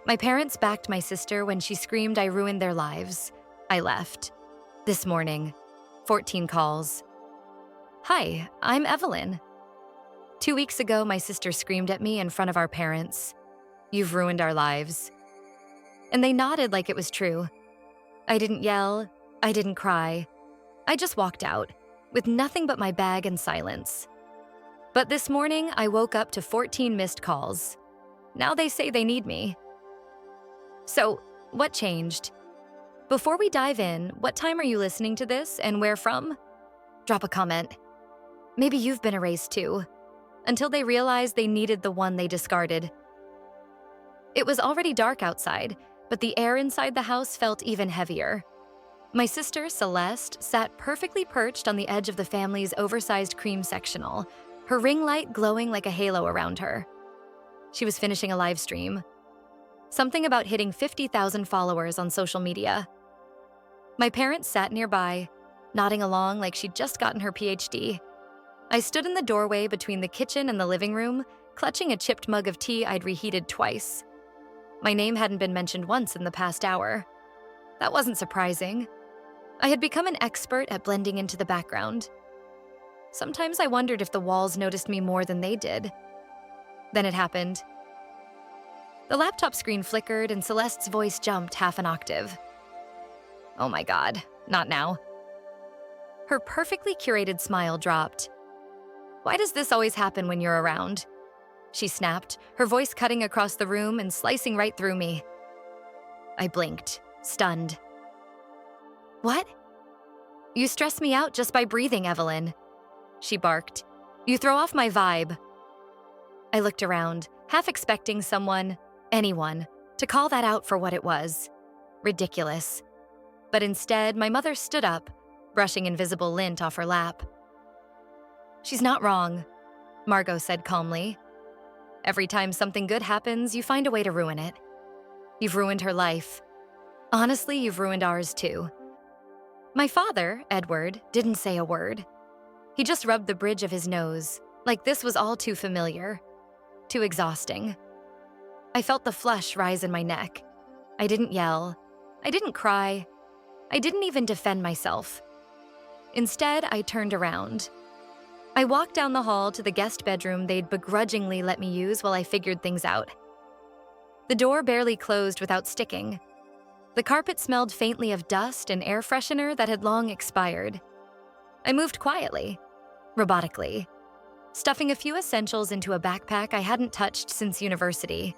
My parents backed my sister when she screamed I ruined their lives. I left. This morning, 14 calls. Hi, I'm Evelyn. 2 weeks ago, my sister screamed at me in front of our parents. You've ruined our lives. And they nodded like it was true. I didn't yell. I didn't cry. I just walked out, with nothing but my bag and silence. But this morning, I woke up to 14 missed calls. Now they say they need me. So, what changed? Before we dive in, what time are you listening to this and where from? Drop a comment. Maybe you've been erased too, until they realized they needed the one they discarded. It was already dark outside, but the air inside the house felt even heavier. My sister, Celeste, sat perfectly perched on the edge of the family's oversized cream sectional, her ring light glowing like a halo around her. She was finishing a live stream. Something about hitting 50,000 followers on social media. My parents sat nearby, nodding along like she'd just gotten her PhD. I stood in the doorway between the kitchen and the living room, clutching a chipped mug of tea I'd reheated twice. My name hadn't been mentioned once in the past hour. That wasn't surprising. I had become an expert at blending into the background. Sometimes I wondered if the walls noticed me more than they did. Then it happened. The laptop screen flickered and Celeste's voice jumped half an octave. Oh my God, not now. Her perfectly curated smile dropped. Why does this always happen when you're around? She snapped, her voice cutting across the room and slicing right through me. I blinked, stunned. What? You stress me out just by breathing, Evelyn. She barked. You throw off my vibe. I looked around, half expecting anyone, to call that out for what it was. Ridiculous. But instead, my mother stood up, brushing invisible lint off her lap. She's not wrong, Margot said calmly. Every time something good happens, you find a way to ruin it. You've ruined her life. Honestly, you've ruined ours too. My father, Edward, didn't say a word. He just rubbed the bridge of his nose, like this was all too familiar, too exhausting. I felt the flush rise in my neck. I didn't yell. I didn't cry. I didn't even defend myself. Instead, I turned around. I walked down the hall to the guest bedroom they'd begrudgingly let me use while I figured things out. The door barely closed without sticking. The carpet smelled faintly of dust and air freshener that had long expired. I moved quietly, robotically, stuffing a few essentials into a backpack I hadn't touched since university.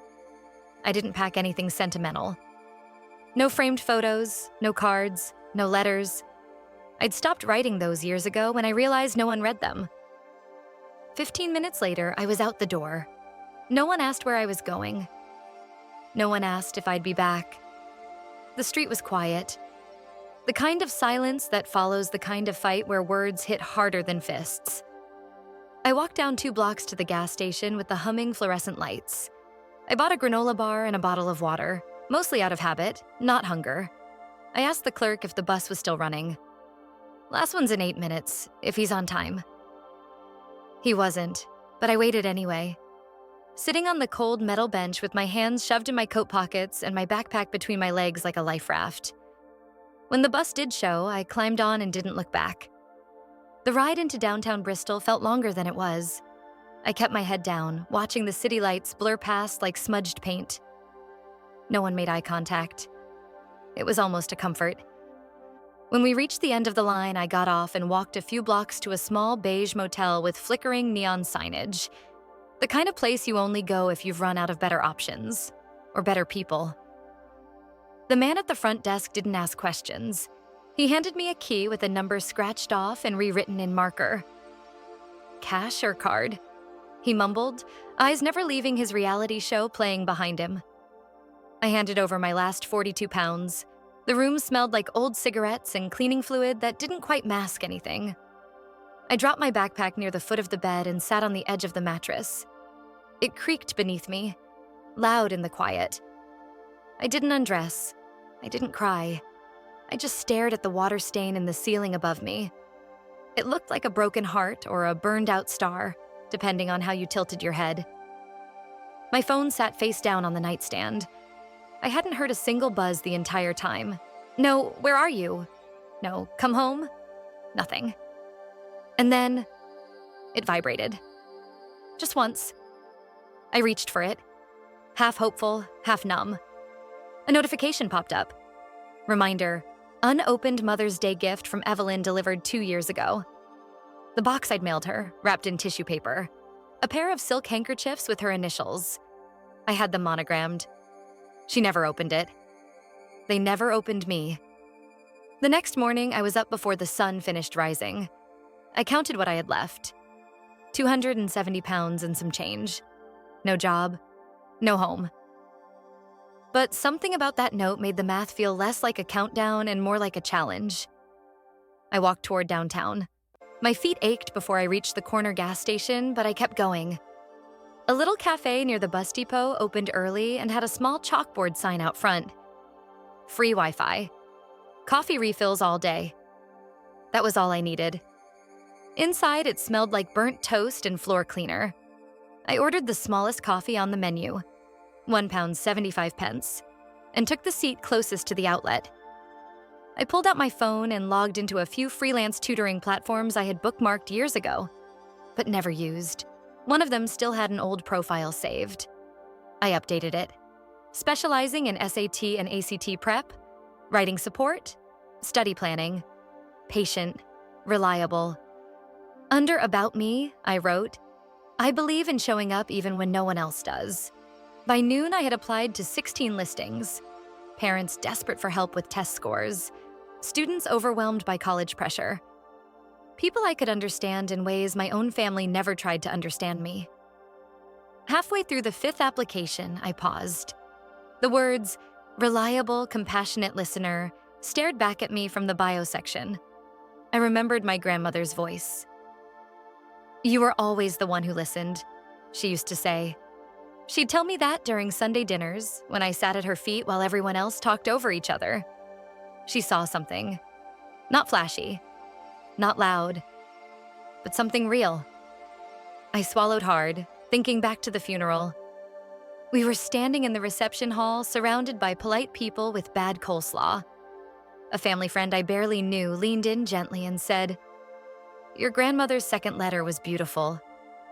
I didn't pack anything sentimental. No framed photos, no cards, no letters. I'd stopped writing those years ago when I realized no one read them. 15 minutes later, I was out the door. No one asked where I was going. No one asked if I'd be back. The street was quiet. The kind of silence that follows the kind of fight where words hit harder than fists. I walked down 2 blocks to the gas station with the humming fluorescent lights. I bought a granola bar and a bottle of water, mostly out of habit, not hunger. I asked the clerk if the bus was still running. Last one's in 8 minutes, if he's on time. He wasn't, but I waited anyway. Sitting on the cold metal bench with my hands shoved in my coat pockets and my backpack between my legs like a life raft. When the bus did show, I climbed on and didn't look back. The ride into downtown Bristol felt longer than it was. I kept my head down, watching the city lights blur past like smudged paint. No one made eye contact. It was almost a comfort. When we reached the end of the line, I got off and walked a few blocks to a small beige motel with flickering neon signage. The kind of place you only go if you've run out of better options, or better people. The man at the front desk didn't ask questions. He handed me a key with a number scratched off and rewritten in marker. Cash or card? He mumbled, eyes never leaving his reality show playing behind him. I handed over my last 42 pounds. The room smelled like old cigarettes and cleaning fluid that didn't quite mask anything. I dropped my backpack near the foot of the bed and sat on the edge of the mattress. It creaked beneath me, loud in the quiet. I didn't undress. I didn't cry. I just stared at the water stain in the ceiling above me. It looked like a broken heart or a burned-out star, depending on how you tilted your head. My phone sat face down on the nightstand. I hadn't heard a single buzz the entire time. No, where are you? No, come home? Nothing. And then it vibrated. Just once. I reached for it, half hopeful, half numb. A notification popped up. Reminder, unopened Mother's Day gift from Evelyn delivered 2 years ago. The box I'd mailed her, wrapped in tissue paper. A pair of silk handkerchiefs with her initials. I had them monogrammed. She never opened it. They never opened me. The next morning, I was up before the sun finished rising. I counted what I had left. 270 pounds and some change. No job, no home. But something about that note made the math feel less like a countdown and more like a challenge. I walked toward downtown. My feet ached before I reached the corner gas station, but I kept going. A little cafe near the bus depot opened early and had a small chalkboard sign out front. Free Wi-Fi. Coffee refills all day. That was all I needed. Inside, it smelled like burnt toast and floor cleaner. I ordered the smallest coffee on the menu, £1.75, and took the seat closest to the outlet. I pulled out my phone and logged into a few freelance tutoring platforms I had bookmarked years ago, but never used. One of them still had an old profile saved. I updated it, specializing in SAT and ACT prep, writing support, study planning, patient, reliable. Under About Me, I wrote, I believe in showing up even when no one else does. By noon, I had applied to 16 listings. Parents desperate for help with test scores. Students overwhelmed by college pressure. People I could understand in ways my own family never tried to understand me. Halfway through the 5th application, I paused. The words, reliable, compassionate listener, stared back at me from the bio section. I remembered my grandmother's voice. You were always the one who listened, she used to say. She'd tell me that during Sunday dinners, when I sat at her feet while everyone else talked over each other. She saw something. Not flashy, not loud, but something real. I swallowed hard, thinking back to the funeral. We were standing in the reception hall, surrounded by polite people with bad coleslaw. A family friend I barely knew leaned in gently and said, Your grandmother's second letter was beautiful.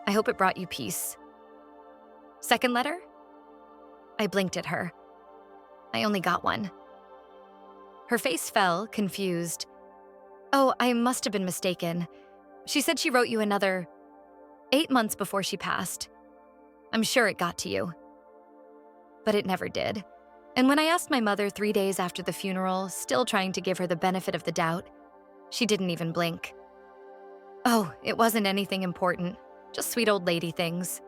I hope it brought you peace. Second letter? I blinked at her. I only got one. Her face fell, confused. Oh, I must have been mistaken. She said she wrote you another 8 months before she passed. I'm sure it got to you. But it never did. And when I asked my mother 3 days after the funeral, still trying to give her the benefit of the doubt, she didn't even blink. Oh, it wasn't anything important. Just sweet old lady things.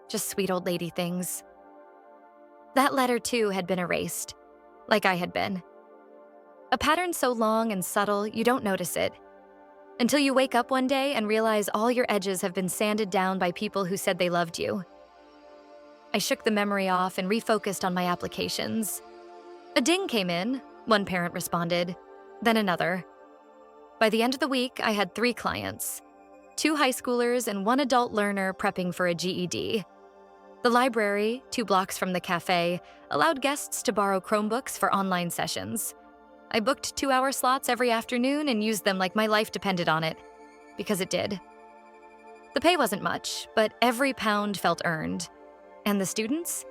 Just sweet old lady things. That letter, too, had been erased, like I had been. A pattern so long and subtle you don't notice it, until you wake up one day and realize all your edges have been sanded down by people who said they loved you. I shook the memory off and refocused on my applications. A ding came in, one parent responded, then another. By the end of the week, I had 3 clients, 2 high schoolers and 1 adult learner prepping for a GED. The library, 2 blocks from the cafe, allowed guests to borrow Chromebooks for online sessions. I booked 2-hour slots every afternoon and used them like my life depended on it, because it did. The pay wasn't much, but every pound felt earned. And the students?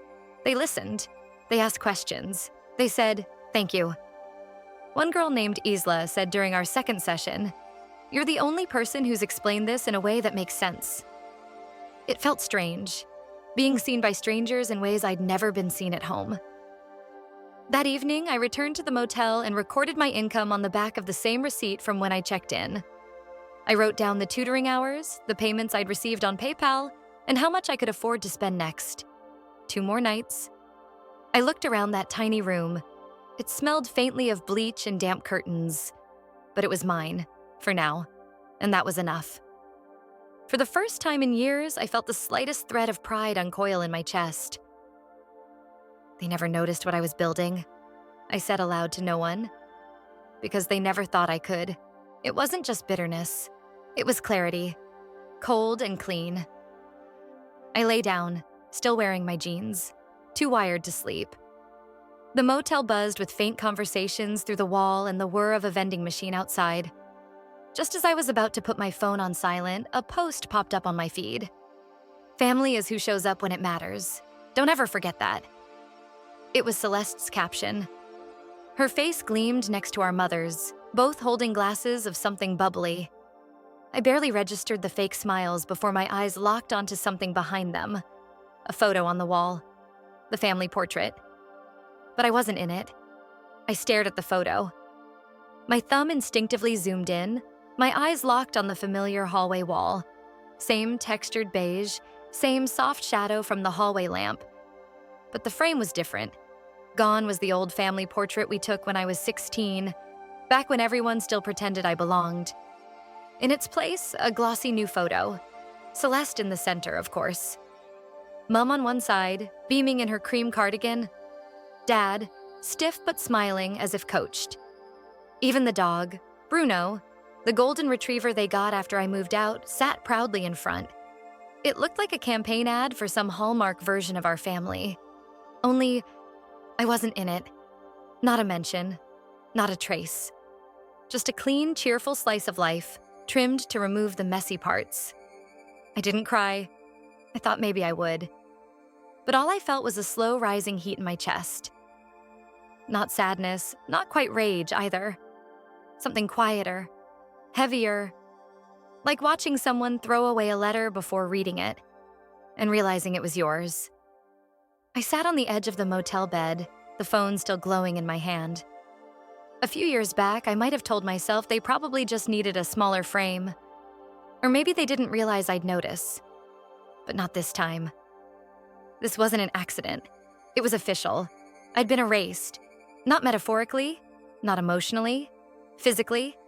They listened. They asked questions. They said, thank you. One girl named Isla said during our second session, You're the only person who's explained this in a way that makes sense. It felt strange, being seen by strangers in ways I'd never been seen at home. That evening, I returned to the motel and recorded my income on the back of the same receipt from when I checked in. I wrote down the tutoring hours, the payments I'd received on PayPal, and how much I could afford to spend next. 2 more nights. I looked around that tiny room. It smelled faintly of bleach and damp curtains, but it was mine, for now, and that was enough. For the first time in years, I felt the slightest thread of pride uncoil in my chest. They never noticed what I was building, I said aloud to no one, because they never thought I could. It wasn't just bitterness. It was clarity, cold and clean. I lay down, still wearing my jeans, too wired to sleep. The motel buzzed with faint conversations through the wall and the whir of a vending machine outside. Just as I was about to put my phone on silent, a post popped up on my feed. "Family is who shows up when it matters. Don't ever forget that." It was Celeste's caption. Her face gleamed next to our mother's, both holding glasses of something bubbly. I barely registered the fake smiles before my eyes locked onto something behind them. A photo on the wall. The family portrait. But I wasn't in it. I stared at the photo. My thumb instinctively zoomed in, my eyes locked on the familiar hallway wall. Same textured beige, same soft shadow from the hallway lamp. But the frame was different. Gone was the old family portrait we took when I was 16, back when everyone still pretended I belonged. In its place, a glossy new photo. Celeste in the center, of course. Mom on one side, beaming in her cream cardigan. Dad, stiff but smiling as if coached. Even the dog, Bruno, the golden retriever they got after I moved out, sat proudly in front. It looked like a campaign ad for some Hallmark version of our family. Only, I wasn't in it. Not a mention. Not a trace. Just a clean, cheerful slice of life, trimmed to remove the messy parts. I didn't cry. I thought maybe I would. But all I felt was a slow rising heat in my chest. Not sadness, not quite rage either. Something quieter, heavier, like watching someone throw away a letter before reading it and realizing it was yours. I sat on the edge of the motel bed, the phone still glowing in my hand. A few years back, I might have told myself they probably just needed a smaller frame. Or maybe they didn't realize I'd notice. But not this time. This wasn't an accident. It was official. I'd been erased. Not metaphorically, not emotionally, physically.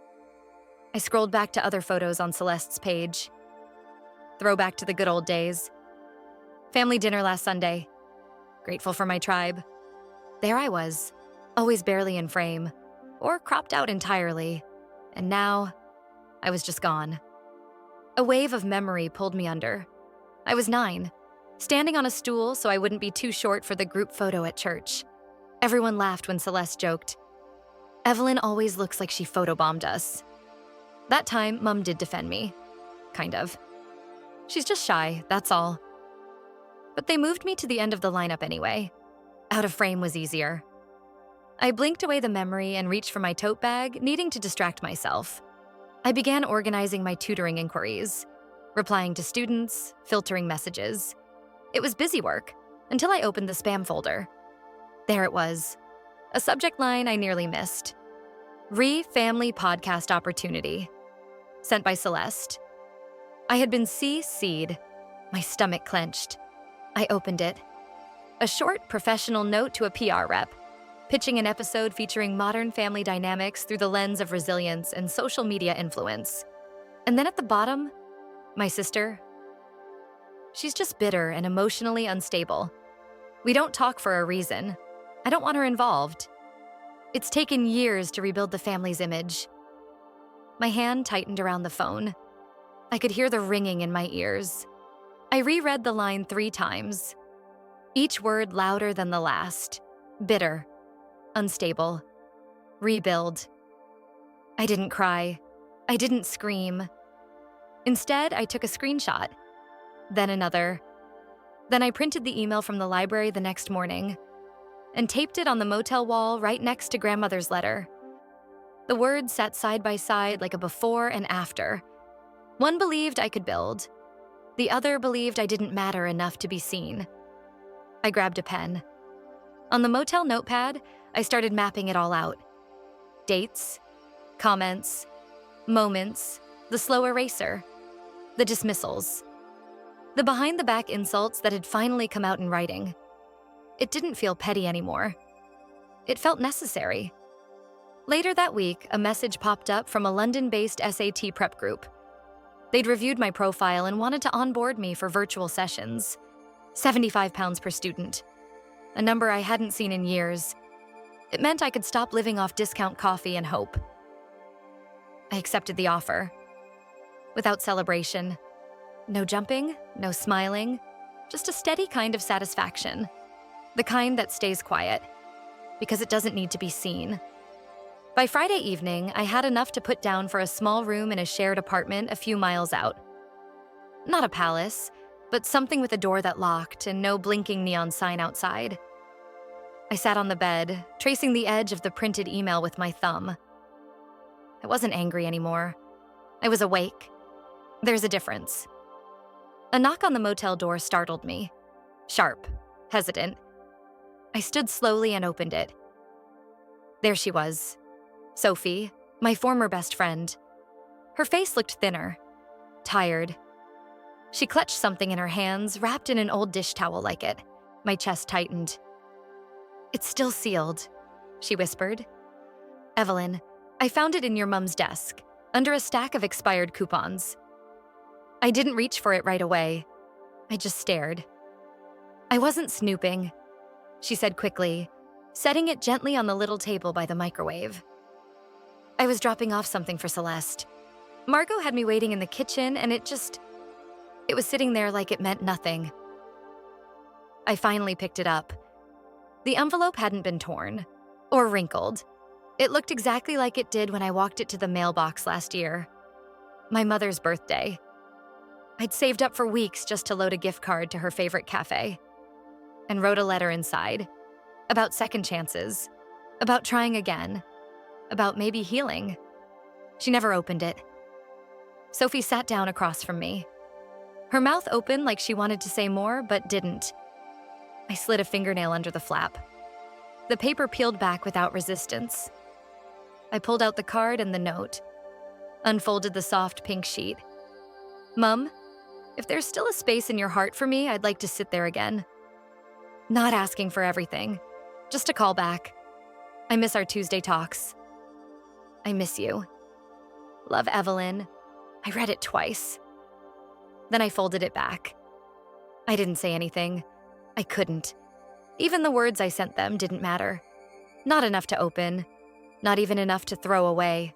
I scrolled back to other photos on Celeste's page. Throwback to the good old days. Family dinner last Sunday. Grateful for my tribe. There I was, always barely in frame, or cropped out entirely. And now, I was just gone. A wave of memory pulled me under. I was 9, standing on a stool so I wouldn't be too short for the group photo at church. Everyone laughed when Celeste joked, "Evelyn always looks like she photobombed us." That time, Mom did defend me. Kind of. She's just shy, that's all. But they moved me to the end of the lineup anyway. Out of frame was easier. I blinked away the memory and reached for my tote bag, needing to distract myself. I began organizing my tutoring inquiries, replying to students, filtering messages. It was busy work, until I opened the spam folder. There it was, a subject line I nearly missed. Family Podcast Opportunity. Sent by Celeste. I had been CC'd. My stomach clenched. I opened it. A short, professional note to a PR rep, pitching an episode featuring modern family dynamics through the lens of resilience and social media influence. And then at the bottom, my sister. She's just bitter and emotionally unstable. We don't talk for a reason. I don't want her involved. It's taken years to rebuild the family's image. My hand tightened around the phone. I could hear the ringing in my ears. I reread the line 3 times. Each word louder than the last. Bitter. Unstable. Rebuild. I didn't cry. I didn't scream. Instead, I took a screenshot. Then another. Then I printed the email from the library the next morning and taped it on the motel wall right next to Grandmother's letter. The words sat side by side like a before and after. One believed I could build. The other believed I didn't matter enough to be seen. I grabbed a pen. On the motel notepad, I started mapping it all out. Dates, comments, moments, the slow eraser, the dismissals, the behind-the-back insults that had finally come out in writing. It didn't feel petty anymore. It felt necessary. Later that week, a message popped up from a London-based SAT prep group. They'd reviewed my profile and wanted to onboard me for virtual sessions. £75 per student, a number I hadn't seen in years. It meant I could stop living off discount coffee and hope. I accepted the offer. Without celebration. No jumping, no smiling, just a steady kind of satisfaction. The kind that stays quiet. because it doesn't need to be seen. By Friday evening, I had enough to put down for a small room in a shared apartment a few miles out. Not a palace, but something with a door that locked and no blinking neon sign outside. I sat on the bed, tracing the edge of the printed email with my thumb. I wasn't angry anymore. I was awake. There's a difference. A knock on the motel door startled me. Sharp, hesitant. I stood slowly and opened it. There she was. Sophie, my former best friend. Her face looked thinner, tired. She clutched something in her hands, wrapped in an old dish towel like it. My chest tightened. "It's still sealed," she whispered. "Evelyn, I found it in your mom's desk, under a stack of expired coupons." I didn't reach for it right away. I just stared. "I wasn't snooping," she said quickly, setting it gently on the little table by the microwave. "I was dropping off something for Celeste. Margot had me waiting in the kitchen, and it was sitting there like it meant nothing." I finally picked it up. The envelope hadn't been torn or wrinkled. It looked exactly like it did when I walked it to the mailbox last year. My mother's birthday. I'd saved up for weeks just to load a gift card to her favorite cafe, and wrote a letter inside about second chances, about trying again, about maybe healing. She never opened it. Sophie sat down across from me. Her mouth opened like she wanted to say more, but didn't. I slid a fingernail under the flap. The paper peeled back without resistance. I pulled out the card and the note, unfolded the soft pink sheet. "Mum, if there's still a space in your heart for me, I'd like to sit there again. Not asking for everything, just a call back. I miss our Tuesday talks. I miss you. Love, Evelyn." I read it twice. Then I folded it back. I didn't say anything. I couldn't. Even the words I sent them didn't matter. Not enough to open. Not even enough to throw away.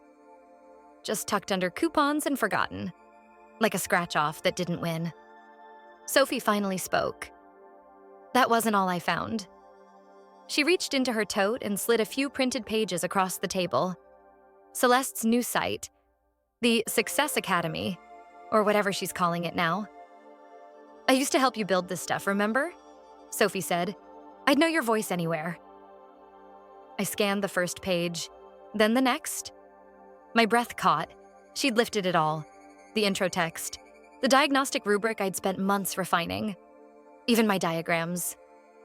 Just tucked under coupons and forgotten. Like a scratch-off that didn't win. Sophie finally spoke. That wasn't all I found. She reached into her tote and slid a few printed pages across the table. Celeste's new site, the Success Academy, or whatever she's calling it now. "I used to help you build this stuff, remember?" Sophie said. "I'd know your voice anywhere." I scanned the first page, then the next. My breath caught. She'd lifted it all. The intro text, the diagnostic rubric I'd spent months refining. Even my diagrams.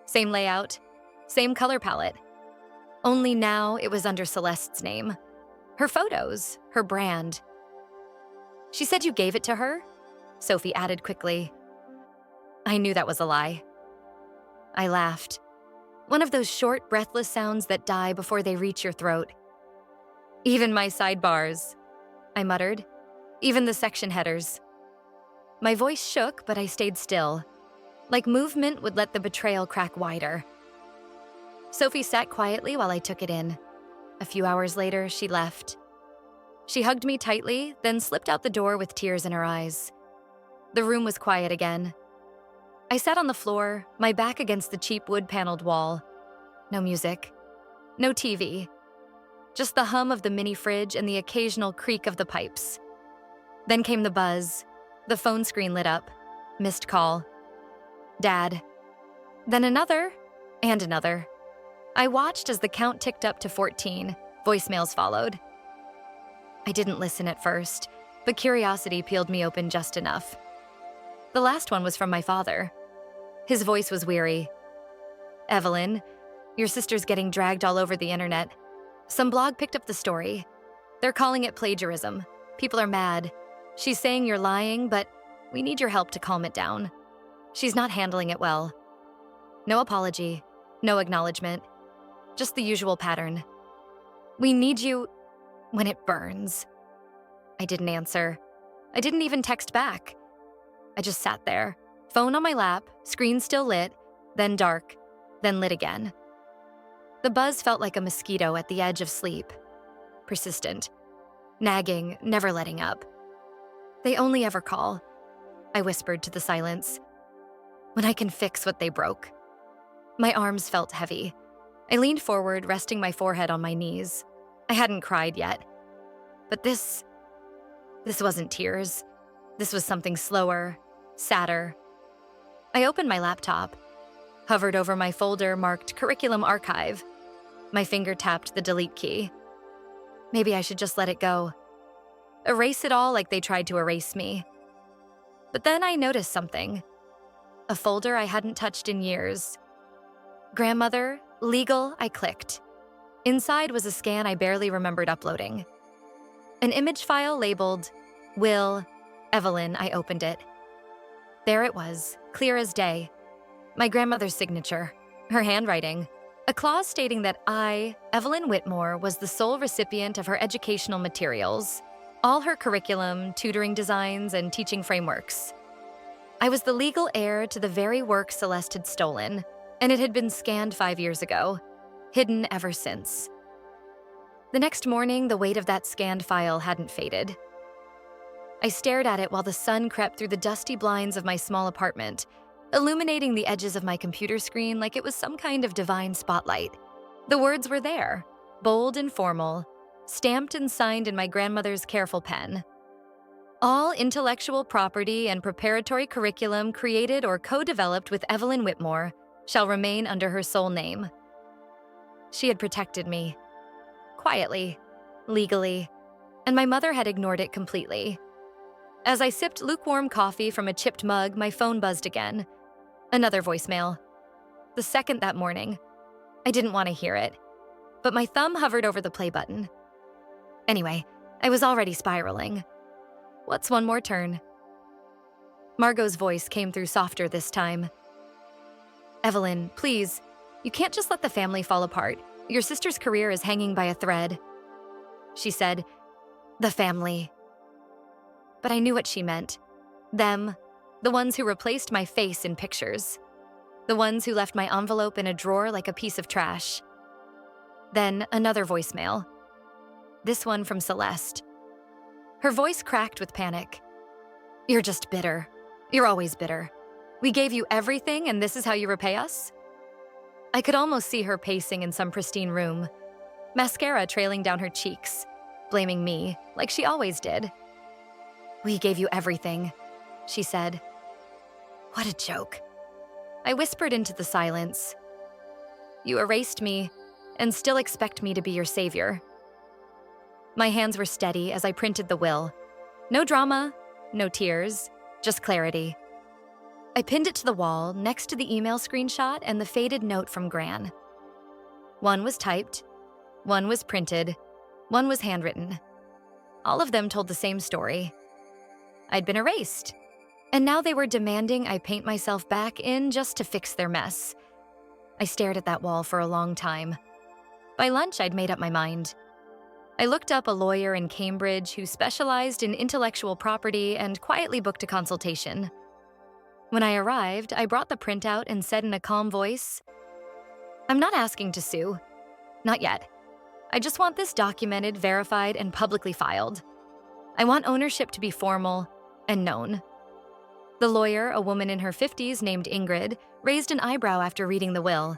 Same layout, same color palette. Only now it was under Celeste's name. Her photos, her brand. "She said you gave it to her?" Sophie added quickly. I knew that was a lie. I laughed. One of those short, breathless sounds that die before they reach your throat. "Even my sidebars," I muttered. "Even the section headers." My voice shook, but I stayed still. Like movement would let the betrayal crack wider. Sophie sat quietly while I took it in. A few hours later, she left. She hugged me tightly, then slipped out the door with tears in her eyes. The room was quiet again. I sat on the floor, my back against the cheap wood-paneled wall. No music. No TV. Just the hum of the mini fridge and the occasional creak of the pipes. Then came the buzz. The phone screen lit up. Missed call. Dad. Then another, and another. I watched as the count ticked up to 14. Voicemails followed. I didn't listen at first, but curiosity peeled me open just enough. The last one was from my father. His voice was weary. "Evelyn, your sister's getting dragged all over the internet. Some blog picked up the story. They're calling it plagiarism. People are mad. She's saying you're lying, but we need your help to calm it down. She's not handling it well. No apology, no acknowledgement. Just the usual pattern. We need you when it burns." I didn't answer. I didn't even text back. I just sat there, phone on my lap, screen still lit, then dark, then lit again. The buzz felt like a mosquito at the edge of sleep. Persistent. Nagging, never letting up. "They only ever call," I whispered to the silence, "when I can fix what they broke." My arms felt heavy. I leaned forward, resting my forehead on my knees. I hadn't cried yet. But this wasn't tears. This was something slower, sadder. I opened my laptop, hovered over my folder marked Curriculum Archive. My finger tapped the delete key. Maybe I should just let it go. Erase it all like they tried to erase me. But then I noticed something. A folder I hadn't touched in years. Grandmother, legal, I clicked. Inside was a scan I barely remembered uploading. An image file labeled Will, Evelyn. I opened it. There it was, clear as day. My grandmother's signature, her handwriting, a clause stating that I, Evelyn Whitmore, was the sole recipient of her educational materials, all her curriculum, tutoring designs, and teaching frameworks. I was the legal heir to the very work Celeste had stolen, and it had been scanned 5 years ago, hidden ever since. The next morning, the weight of that scanned file hadn't faded. I stared at it while the sun crept through the dusty blinds of my small apartment, illuminating the edges of my computer screen like it was some kind of divine spotlight. The words were there, bold and formal, stamped and signed in my grandmother's careful pen. All intellectual property and preparatory curriculum created or co-developed with Evelyn Whitmore shall remain under her sole name. She had protected me. Quietly, legally, and my mother had ignored it completely. As I sipped lukewarm coffee from a chipped mug, my phone buzzed again. Another voicemail. The second that morning. I didn't want to hear it, but my thumb hovered over the play button. Anyway, I was already spiraling. What's one more turn? Margot's voice came through softer this time. Evelyn, please, you can't just let the family fall apart. Your sister's career is hanging by a thread. She said, the family. But I knew what she meant. Them, the ones who replaced my face in pictures. The ones who left my envelope in a drawer like a piece of trash. Then another voicemail. This one from Celeste. Her voice cracked with panic. You're just bitter. You're always bitter. We gave you everything and this is how you repay us? I could almost see her pacing in some pristine room, mascara trailing down her cheeks, blaming me, like she always did. We gave you everything, she said. What a joke. I whispered into the silence. You erased me and still expect me to be your savior. My hands were steady as I printed the will. No drama, no tears, just clarity. I pinned it to the wall next to the email screenshot and the faded note from Gran. One was typed, one was printed, one was handwritten. All of them told the same story. I'd been erased, and now they were demanding I paint myself back in just to fix their mess. I stared at that wall for a long time. By lunch, I'd made up my mind. I looked up a lawyer in Cambridge who specialized in intellectual property and quietly booked a consultation. When I arrived, I brought the printout and said in a calm voice, I'm not asking to sue. Not yet. I just want this documented, verified, and publicly filed. I want ownership to be formal and known. The lawyer, a woman in her 50s named Ingrid, raised an eyebrow after reading the will.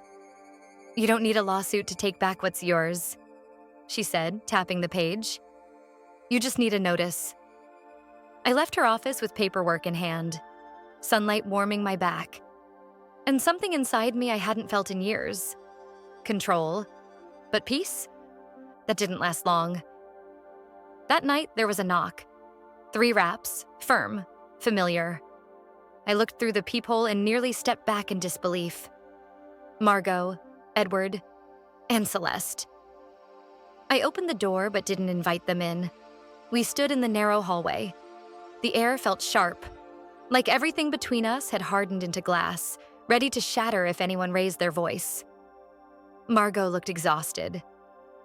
You don't need a lawsuit to take back what's yours, she said, tapping the page. You just need a notice. I left her office with paperwork in hand, sunlight warming my back, and something inside me I hadn't felt in years. Control, but peace? That didn't last long. That night, there was a knock. 3 raps, firm, familiar. I looked through the peephole and nearly stepped back in disbelief. Margot, Edward, and Celeste. I opened the door but didn't invite them in. We stood in the narrow hallway. The air felt sharp, like everything between us had hardened into glass, ready to shatter if anyone raised their voice. Margot looked exhausted.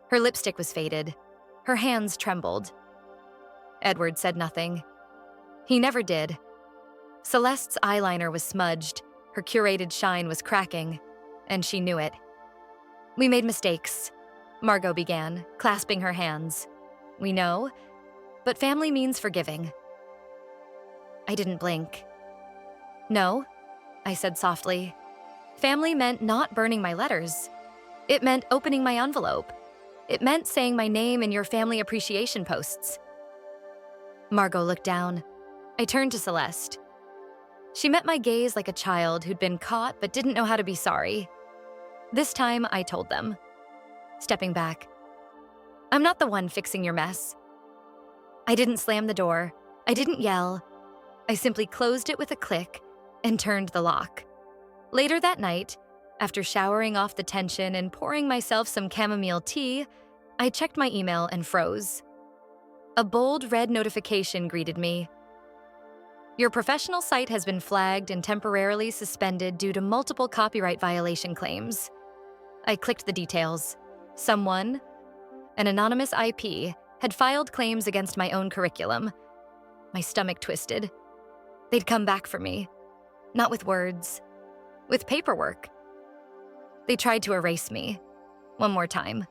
Her lipstick was faded. Her hands trembled. Edward said nothing. He never did. Celeste's eyeliner was smudged, her curated shine was cracking, and she knew it. We made mistakes, Margot began, clasping her hands. We know, but family means forgiving. I didn't blink. No, I said softly. Family meant not burning my letters. It meant opening my envelope. It meant saying my name in your family appreciation posts. Margot looked down. I turned to Celeste. She met my gaze like a child who'd been caught but didn't know how to be sorry. This time, I told them. Stepping back. I'm not the one fixing your mess. I didn't slam the door. I didn't yell. I simply closed it with a click and turned the lock. Later that night, after showering off the tension and pouring myself some chamomile tea, I checked my email and froze. A bold red notification greeted me. Your professional site has been flagged and temporarily suspended due to multiple copyright violation claims. I clicked the details. Someone, an anonymous IP, had filed claims against my own curriculum. My stomach twisted. They'd come back for me. Not with words, with paperwork. They tried to erase me. One more time.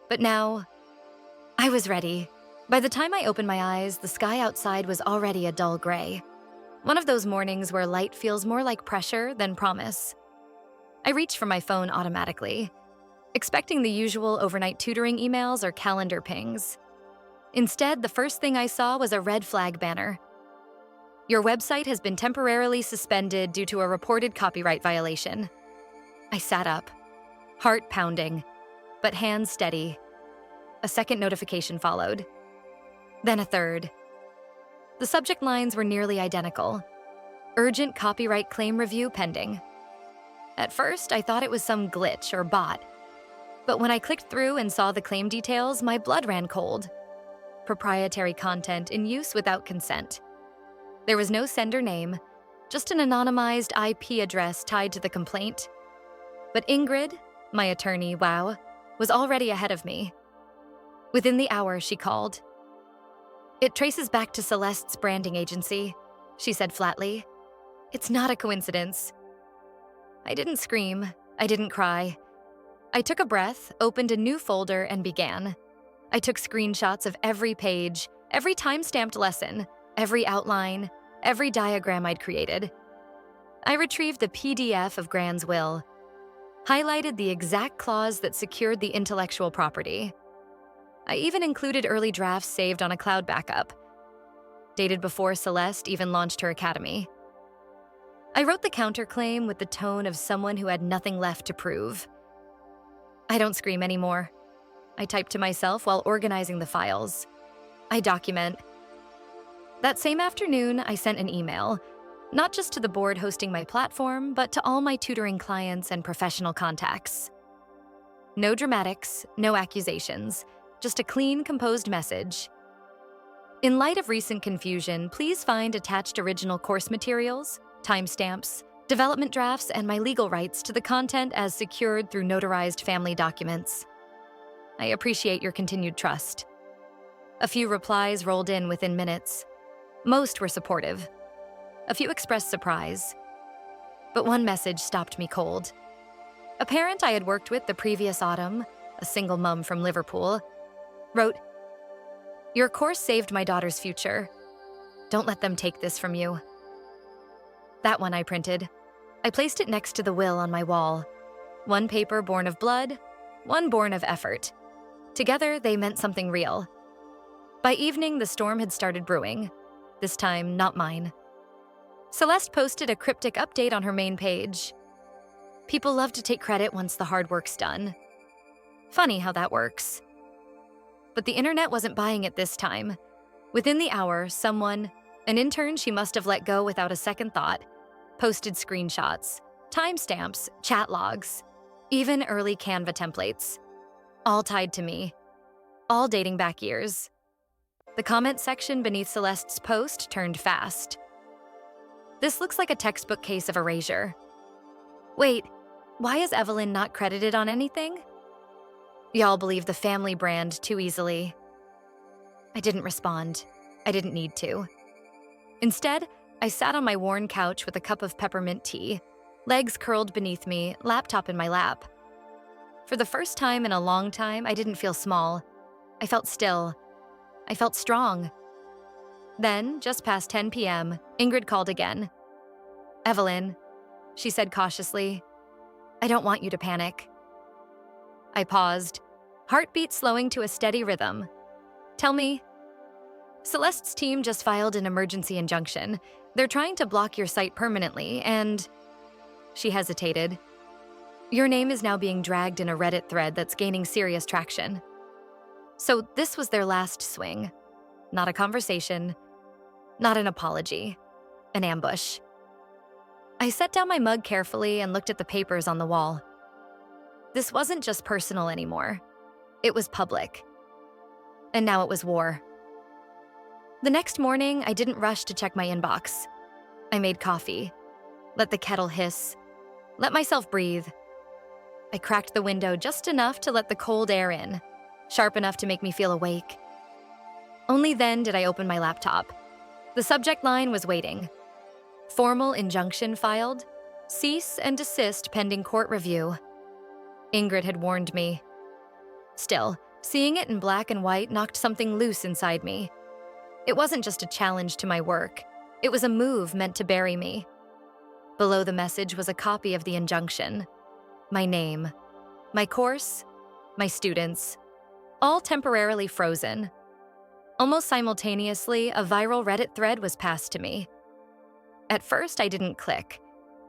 But now, I was ready. By the time I opened my eyes, the sky outside was already a dull gray. One of those mornings where light feels more like pressure than promise. I reached for my phone automatically, expecting the usual overnight tutoring emails or calendar pings. Instead, the first thing I saw was a red flag banner. Your website has been temporarily suspended due to a reported copyright violation. I sat up, heart pounding, but hands steady. A second notification followed. Then a third. The subject lines were nearly identical. Urgent copyright claim review pending. At first, I thought it was some glitch or bot. But when I clicked through and saw the claim details, my blood ran cold. Proprietary content in use without consent. There was no sender name, just an anonymized IP address tied to the complaint. But Ingrid, my attorney, was already ahead of me. Within the hour, she called. It traces back to Celeste's branding agency, she said flatly. It's not a coincidence. I didn't scream. I didn't cry. I took a breath, opened a new folder, and began. I took screenshots of every page, every time-stamped lesson, every outline, every diagram I'd created. I retrieved the PDF of Gran's will, highlighted the exact clause that secured the intellectual property. I even included early drafts saved on a cloud backup, dated before Celeste even launched her academy. I wrote the counterclaim with the tone of someone who had nothing left to prove. I don't scream anymore. I type to myself while organizing the files. I document. That same afternoon, I sent an email, not just to the board hosting my platform, but to all my tutoring clients and professional contacts. No dramatics, no accusations, just a clean, composed message. In light of recent confusion, please find attached original course materials, timestamps, development drafts, and my legal rights to the content as secured through notarized family documents. I appreciate your continued trust. A few replies rolled in within minutes. Most were supportive. A few expressed surprise. But one message stopped me cold. A parent I had worked with the previous autumn, a single mom from Liverpool, wrote, "Your course saved my daughter's future. Don't let them take this from you." That one I printed. I placed it next to the will on my wall. One paper born of blood, one born of effort. Together, they meant something real. By evening, the storm had started brewing. This time, not mine. Celeste posted a cryptic update on her main page. People love to take credit once the hard work's done. Funny how that works. But the internet wasn't buying it this time. Within the hour, someone, an intern she must have let go without a second thought, posted screenshots, timestamps, chat logs, even early Canva templates, all tied to me, all dating back years. The comment section beneath Celeste's post turned fast. This looks like a textbook case of erasure. Wait, why is Evelyn not credited on anything? Y'all believe the family brand too easily. I didn't respond. I didn't need to. Instead, I sat on my worn couch with a cup of peppermint tea, legs curled beneath me, laptop in my lap. For the first time in a long time, I didn't feel small. I felt still. I felt strong. Then, just past 10 p.m., Ingrid called again. "Evelyn," she said cautiously, "I don't want you to panic. I paused, heartbeat slowing to a steady rhythm. Tell me. Celeste's team just filed an emergency injunction. They're trying to block your site permanently, and... She hesitated. Your name is now being dragged in a Reddit thread that's gaining serious traction. So this was their last swing. Not a conversation, not an apology, an ambush. I set down my mug carefully and looked at the papers on the wall. This wasn't just personal anymore. It was public. And now it was war. The next morning, I didn't rush to check my inbox. I made coffee, let the kettle hiss, let myself breathe. I cracked the window just enough to let the cold air in, sharp enough to make me feel awake. Only then did I open my laptop. The subject line was waiting. Formal injunction filed. Cease and desist pending court review. Ingrid had warned me. Still, seeing it in black and white knocked something loose inside me. It wasn't just a challenge to my work. It was a move meant to bury me. Below the message was a copy of the injunction. My name, my course, my students, all temporarily frozen. Almost simultaneously, a viral Reddit thread was passed to me. At first, I didn't click,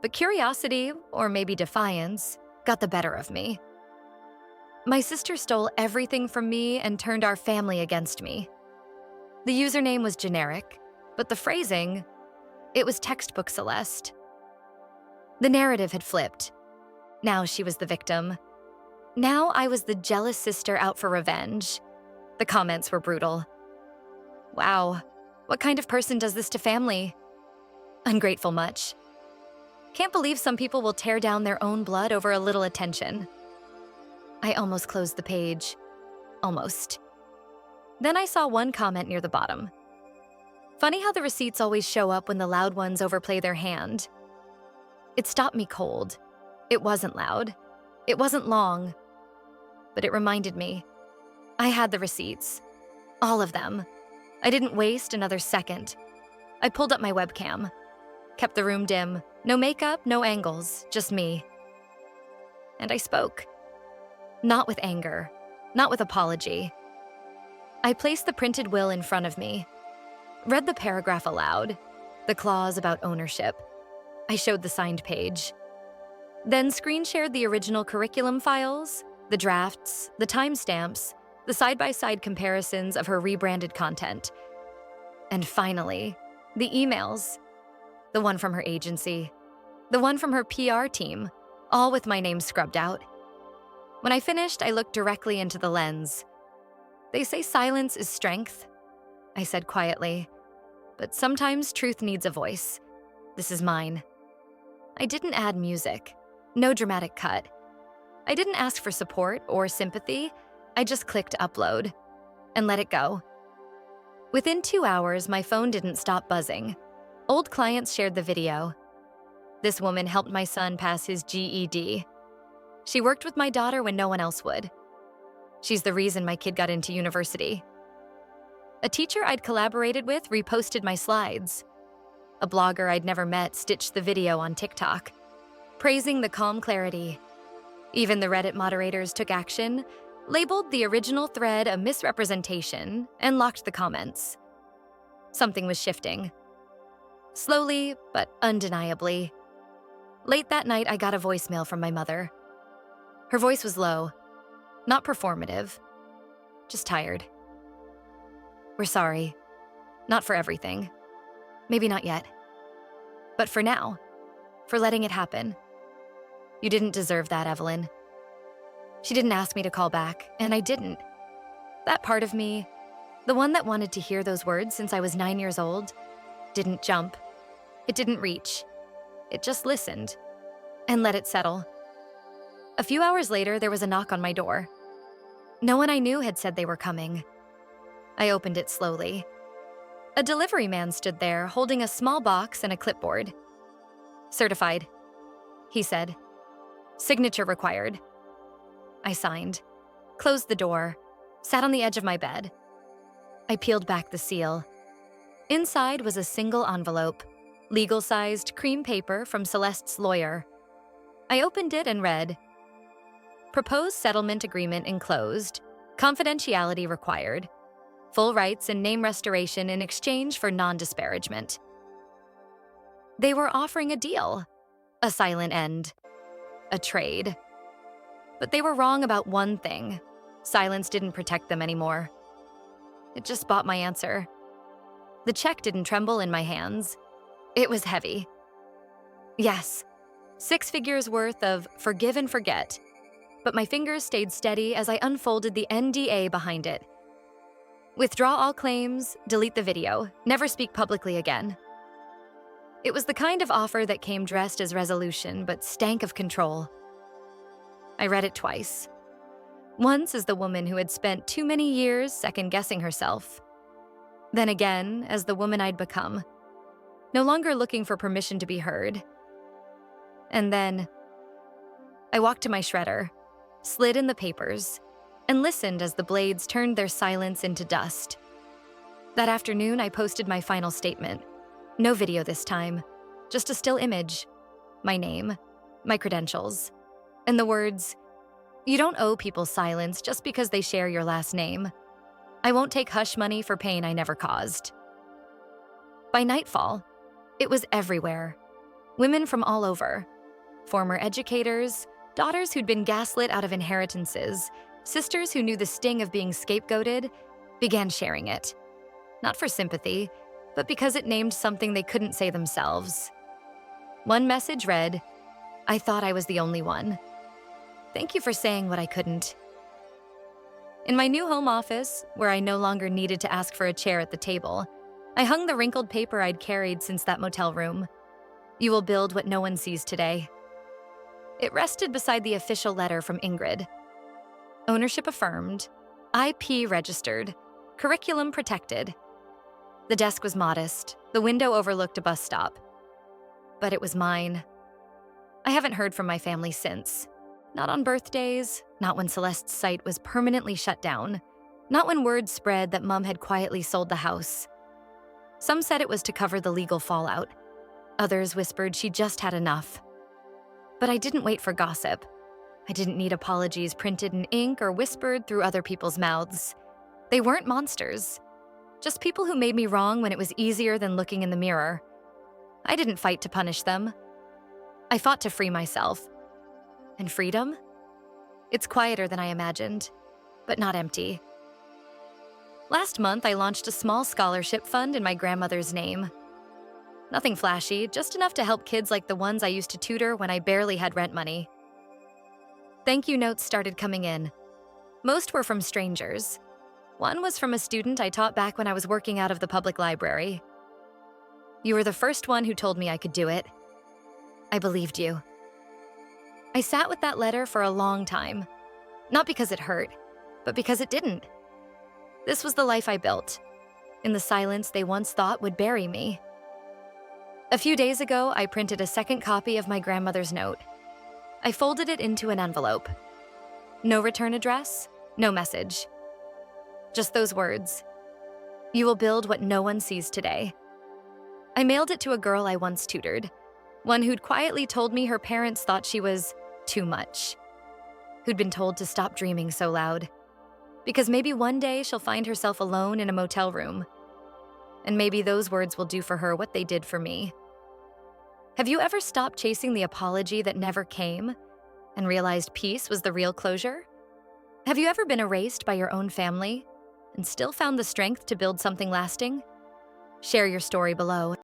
but curiosity, or maybe defiance, got the better of me. My sister stole everything from me and turned our family against me. The username was generic, but the phrasing, it was textbook Celeste. The narrative had flipped. Now she was the victim. Now I was the jealous sister out for revenge. The comments were brutal. Wow, what kind of person does this to family? Ungrateful much. Can't believe some people will tear down their own blood over a little attention. I almost closed the page. Almost. Then I saw one comment near the bottom. Funny how the receipts always show up when the loud ones overplay their hand. It stopped me cold. It wasn't loud. It wasn't long. But it reminded me. I had the receipts. All of them. I didn't waste another second. I pulled up my webcam. Kept the room dim. No makeup, no angles, just me. And I spoke. Not with anger. Not with apology. I placed the printed will in front of me. Read the paragraph aloud. The clause about ownership. I showed the signed page. Then screen shared the original curriculum files, the drafts, the timestamps, the side-by-side comparisons of her rebranded content. And finally, the emails. The one from her agency, the one from her PR team, all with my name scrubbed out. When I finished, I looked directly into the lens. They say silence is strength, I said quietly, but sometimes truth needs a voice. This is mine. I didn't add music, no dramatic cut. I didn't ask for support or sympathy. I just clicked upload and let it go. Within 2 hours, my phone didn't stop buzzing. Old clients shared the video. This woman helped my son pass his GED. She worked with my daughter when no one else would. She's the reason my kid got into university. A teacher I'd collaborated with reposted my slides. A blogger I'd never met stitched the video on TikTok, praising the calm clarity. Even the Reddit moderators took action, labeled the original thread a misrepresentation, and locked the comments. Something was shifting. Slowly, but undeniably. Late that night, I got a voicemail from my mother. Her voice was low, not performative, just tired. We're sorry. Not for everything. Maybe not yet. But for now, for letting it happen. You didn't deserve that, Evelyn. She didn't ask me to call back, and I didn't. That part of me, the one that wanted to hear those words since I was 9 years old, didn't jump. It didn't reach. It just listened and let it settle. A few hours later, there was a knock on my door. No one I knew had said they were coming. I opened it slowly. A delivery man stood there, holding a small box and a clipboard. Certified, he said. Signature required. I signed, closed the door, sat on the edge of my bed. I peeled back the seal. Inside was a single envelope, legal-sized cream paper from Celeste's lawyer. I opened it and read, Proposed settlement agreement enclosed. Confidentiality required. Full rights and name restoration in exchange for non-disparagement. They were offering a deal. A silent end. A trade. But they were wrong about one thing. Silence didn't protect them anymore. It just bought my answer. The check didn't tremble in my hands. It was heavy. Yes, 6 figures worth of forgive and forget. But my fingers stayed steady as I unfolded the NDA behind it. Withdraw all claims, delete the video, never speak publicly again. It was the kind of offer that came dressed as resolution but stank of control. I read it twice. Once as the woman who had spent too many years second-guessing herself. Then again as the woman I'd become, no longer looking for permission to be heard. And then I walked to my shredder, slid in the papers, and listened as the blades turned their silence into dust. That afternoon, I posted my final statement. No video this time, just a still image, my name, my credentials, and the words, "You don't owe people silence just because they share your last name. I won't take hush money for pain I never caused." By nightfall, it was everywhere. Women from all over. Former educators, daughters who'd been gaslit out of inheritances, sisters who knew the sting of being scapegoated, began sharing it. Not for sympathy, but because it named something they couldn't say themselves. One message read, "I thought I was the only one. Thank you for saying what I couldn't." In my new home office, where I no longer needed to ask for a chair at the table, I hung the wrinkled paper I'd carried since that motel room. "You will build what no one sees today." It rested beside the official letter from Ingrid. Ownership affirmed, IP registered, curriculum protected. The desk was modest, the window overlooked a bus stop. But it was mine. I haven't heard from my family since. Not on birthdays, not when Celeste's site was permanently shut down, not when word spread that Mom had quietly sold the house. Some said it was to cover the legal fallout. Others whispered she just had enough. But I didn't wait for gossip. I didn't need apologies printed in ink or whispered through other people's mouths. They weren't monsters. Just people who made me wrong when it was easier than looking in the mirror. I didn't fight to punish them. I fought to free myself. And freedom? It's quieter than I imagined, but not empty. Last month, I launched a small scholarship fund in my grandmother's name. Nothing flashy, just enough to help kids like the ones I used to tutor when I barely had rent money. Thank you notes started coming in. Most were from strangers. One was from a student I taught back when I was working out of the public library. "You were the first one who told me I could do it. I believed you." I sat with that letter for a long time. Not because it hurt, but because it didn't. This was the life I built, in the silence they once thought would bury me. A few days ago, I printed a second copy of my grandmother's note. I folded it into an envelope. No return address, no message. Just those words. "You will build what no one sees today." I mailed it to a girl I once tutored, one who'd quietly told me her parents thought she was too much, who'd been told to stop dreaming so loud, because maybe one day she'll find herself alone in a motel room. And maybe those words will do for her what they did for me. Have you ever stopped chasing the apology that never came and realized peace was the real closure? Have you ever been erased by your own family and still found the strength to build something lasting? Share your story below.